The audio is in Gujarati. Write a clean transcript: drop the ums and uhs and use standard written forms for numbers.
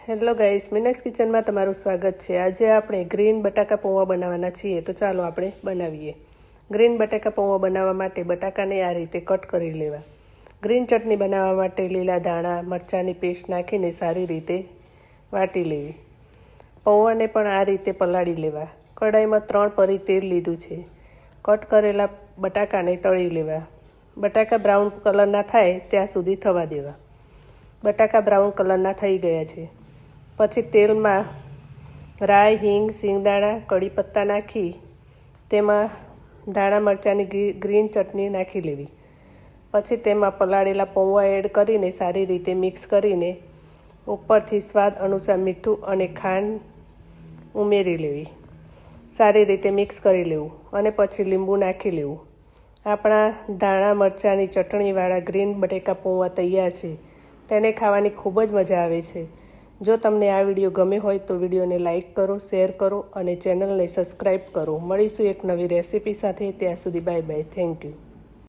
હેલો ગાઈસ, મિનેક્સ કિચનમાં તમારું સ્વાગત છે। આજે આપણે ગ્રીન બટાકા પૌવા બનાવવાના છીએ, તો ચાલો આપણે બનાવીએ। ગ્રીન બટાકા પૌવા બનાવવા માટે બટાકાને આ રીતે કટ કરી લેવા। ગ્રીન ચટણી બનાવવા માટે લીલા ધાણા મરચાંની પેસ્ટ નાખીને સારી રીતે વાટી લેવી। પૌવાને પણ આ રીતે પલાળી લેવા। કઢાઈમાં 3 પરી તેલ લીધું છે। કટ કરેલા બટાકાને તળી લેવા। બટાકા બ્રાઉન કલરના થાય ત્યાં સુધી થવા દેવા। બટાકા બ્રાઉન કલરના થઈ ગયા છે। પછી તેલમાં રાઈ હિંગ સિંગદાણા કડી પત્તા નાખી તેમાં ધાણા મરચાંની ગ્રીન ચટણી નાખી લેવી। પછી તેમાં પલાળેલા પૌવા એડ કરીને સારી રીતે મિક્સ કરીને ઉપરથી સ્વાદ અનુસાર મીઠું અને ખાંડ ઉમેરી લેવી। સારી રીતે મિક્સ કરી લેવું અને પછી લીંબુ નાખી લેવું। આપણા ધાણા મરચાંની ચટણીવાળા ગ્રીન બટેકા પૌવા તૈયાર છે। તેને ખાવાની ખૂબ જ મજા આવે છે। જો તમને આ વિડીયો ગમે હોય તો વિડીયોને લાઇક કરો, શેર કરો અને ચેનલને સબસ્ક્રાઈબ કરો। મળીશું એક નવી રેસીપી સાથે। ત્યાં સુધી બાય બાય, થેન્ક યુ।